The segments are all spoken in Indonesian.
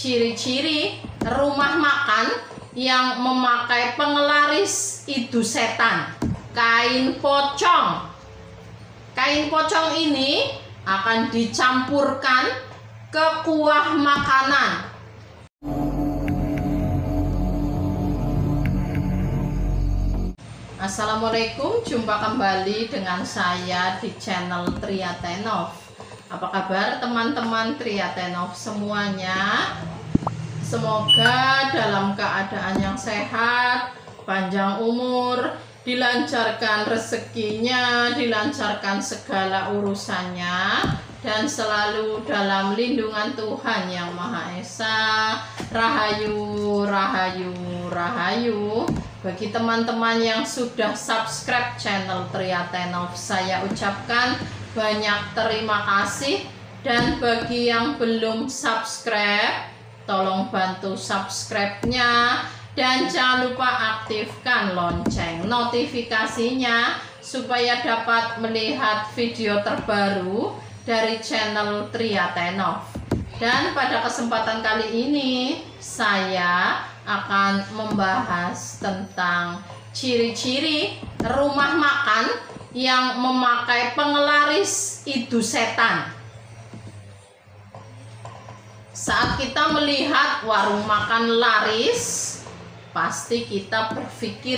ciri-ciri rumah makan yang memakai penglaris itu setan, kain pocong. Kain pocong ini akan dicampurkan ke kuah makanan. Assalamualaikum, jumpa kembali dengan saya di channel Triatenov. Apa kabar teman-teman Triatenov semuanya? Semoga dalam keadaan yang sehat, panjang umur, dilancarkan rezekinya, dilancarkan segala urusannya, dan selalu dalam lindungan Tuhan Yang Maha Esa. Rahayu, rahayu, rahayu. Bagi teman-teman yang sudah subscribe channel Triatenov, saya ucapkan banyak terima kasih. Dan bagi yang belum subscribe, tolong bantu subscribe-nya. Dan jangan lupa aktifkan lonceng notifikasinya supaya dapat melihat video terbaru dari channel Triatenov. Dan pada kesempatan kali ini saya akan membahas tentang ciri-ciri rumah makan yang memakai penglaris itu setan. Saat kita melihat warung makan laris, pasti kita berpikir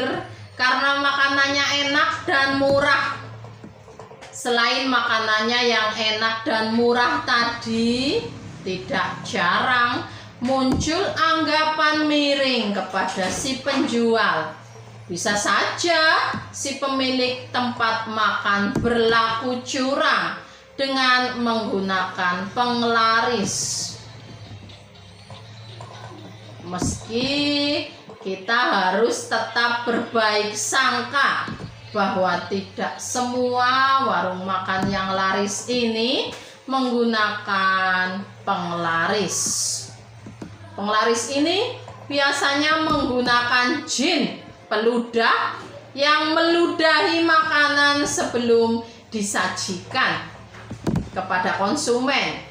karena makanannya enak dan murah. Selain makanannya yang enak dan murah tadi, tidak jarang muncul anggapan miring kepada si penjual. Bisa saja si pemilik tempat makan berlaku curang dengan menggunakan penglaris. Meski kita harus tetap berbaik sangka bahwa tidak semua warung makan yang laris ini menggunakan penglaris. Penglaris ini biasanya menggunakan jin peludah yang meludahi makanan sebelum disajikan kepada konsumen,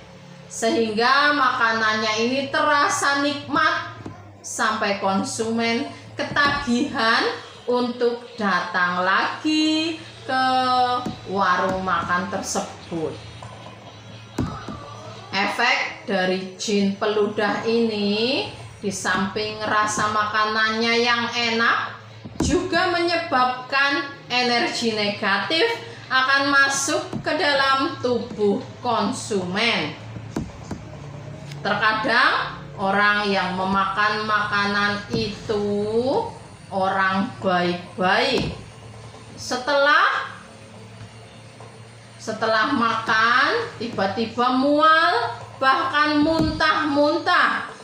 sehingga makanannya ini terasa nikmat sampai konsumen ketagihan untuk datang lagi ke warung makan tersebut. Efek dari jin peludah ini, di samping rasa makanannya yang enak, juga menyebabkan energi negatif akan masuk ke dalam tubuh konsumen. Terkadang orang yang memakan makanan itu orang baik-baik. Setelah makan tiba-tiba mual, bahkan muntah-muntah.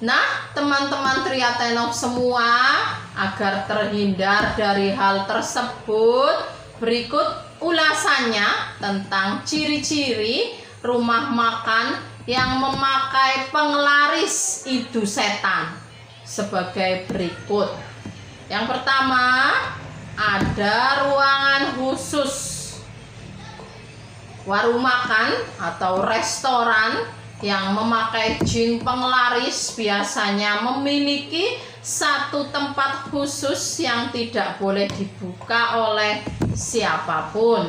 Nah, teman-teman Triatenov semua, agar terhindar dari hal tersebut, berikut ulasannya tentang ciri-ciri rumah makan yang memakai penglaris itu setan sebagai berikut. Yang pertama, ada ruangan khusus. Warung makan atau restoran yang memakai jin penglaris biasanya memiliki satu tempat khusus yang tidak boleh dibuka oleh siapapun.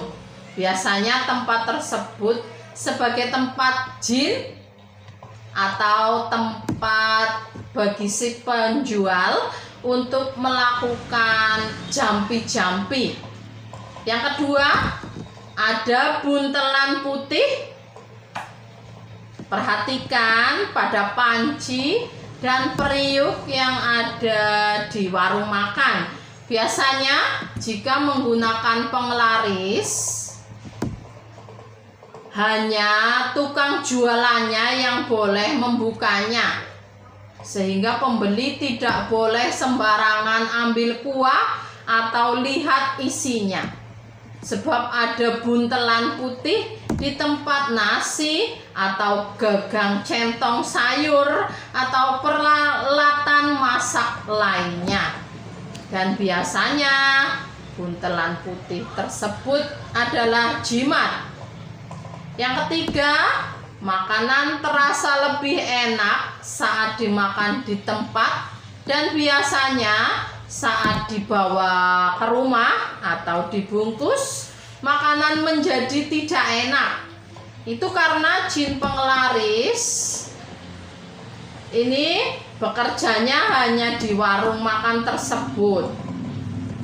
Biasanya tempat tersebut sebagai tempat jin atau tempat bagi si penjual untuk melakukan jampi-jampi. Yang kedua, ada buntelan putih. Perhatikan pada panci dan periuk yang ada di warung makan. Biasanya jika menggunakan penglaris, hanya tukang jualannya yang boleh membukanya, sehingga pembeli tidak boleh sembarangan ambil kuah atau lihat isinya. Sebab ada buntelan putih di tempat nasi atau gagang centong sayur atau peralatan masak lainnya. Dan biasanya buntelan putih tersebut adalah jimat. Yang ketiga, Makanan terasa lebih enak saat dimakan di tempat dan biasanya saat dibawa ke rumah atau dibungkus, makanan menjadi tidak enak. Itu karena jin penglaris ini bekerjanya hanya di warung makan tersebut.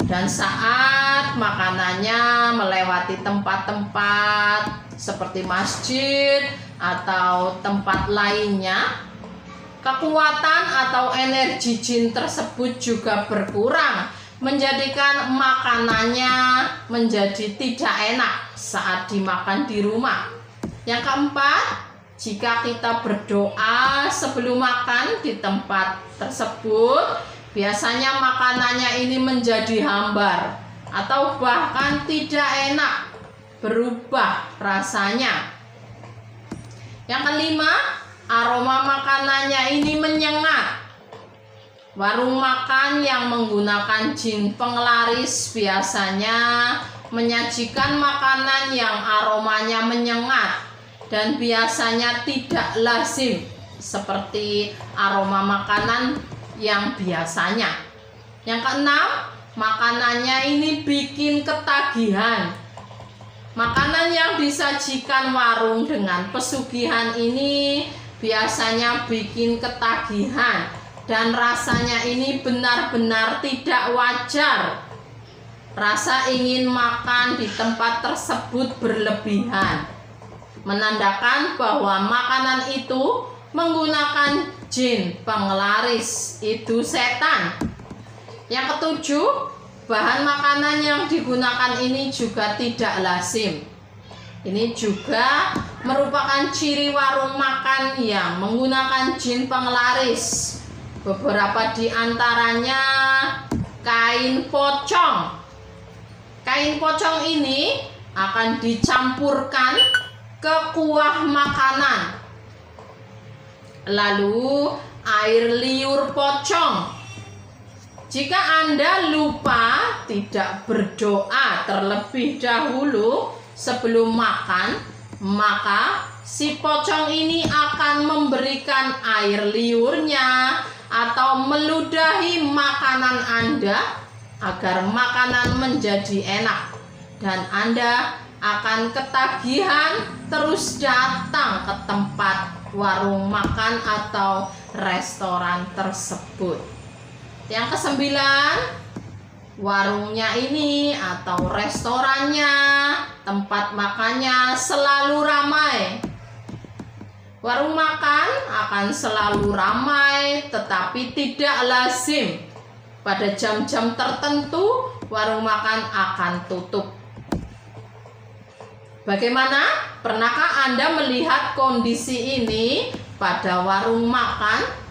Dan saat makanannya melewati tempat-tempat seperti masjid atau tempat lainnya, kekuatan atau energi jin tersebut juga berkurang, menjadikan makanannya menjadi tidak enak saat dimakan di rumah. Yang keempat, jika kita berdoa sebelum makan di tempat tersebut, biasanya makanannya ini menjadi hambar atau bahkan tidak enak, berubah rasanya. Yang kelima, aroma makanannya ini menyengat. Warung makan yang menggunakan jin penglaris biasanya menyajikan makanan yang aromanya menyengat dan biasanya tidak lazim seperti aroma makanan yang biasanya. Yang keenam, makanannya ini bikin ketagihan. Makanan yang disajikan warung dengan pesugihan ini biasanya bikin ketagihan dan rasanya ini benar-benar tidak wajar. Rasa ingin makan di tempat tersebut berlebihan, menandakan bahwa makanan itu menggunakan jin penglaris, itu setan. Yang ketujuh, bahan makanan yang digunakan ini juga tidak lazim. Ini juga merupakan ciri warung makan yang menggunakan jin penglaris. Beberapa di antaranya kain pocong. Kain pocong ini akan dicampurkan ke kuah makanan. Lalu air liur pocong. Jika Anda lupa tidak berdoa terlebih dahulu sebelum makan, maka si pocong ini akan memberikan air liurnya atau meludahi makanan Anda agar makanan menjadi enak dan Anda akan ketagihan terus datang ke tempat warung makan atau restoran tersebut. Yang kesembilan, warungnya ini atau restorannya, tempat makannya selalu ramai. Warung makan akan selalu ramai, tetapi tidak lazim pada jam-jam tertentu warung makan akan tutup. Bagaimana? Pernahkah Anda melihat kondisi ini pada warung makan?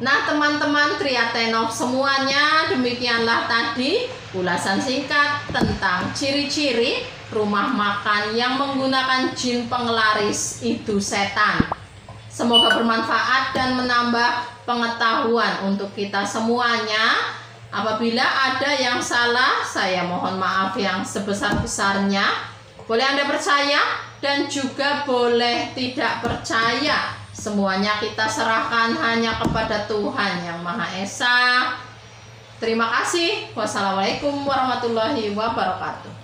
Nah, teman-teman Triatenov semuanya, demikianlah tadi ulasan singkat tentang ciri-ciri rumah makan yang menggunakan jin penglaris, itu setan. Semoga bermanfaat dan menambah pengetahuan untuk kita semuanya. Apabila ada yang salah, saya mohon maaf yang sebesar-besarnya. Boleh Anda percaya dan juga boleh tidak percaya. Semuanya kita serahkan hanya kepada Tuhan Yang Maha Esa. Terima kasih. Wassalamualaikum warahmatullahi wabarakatuh.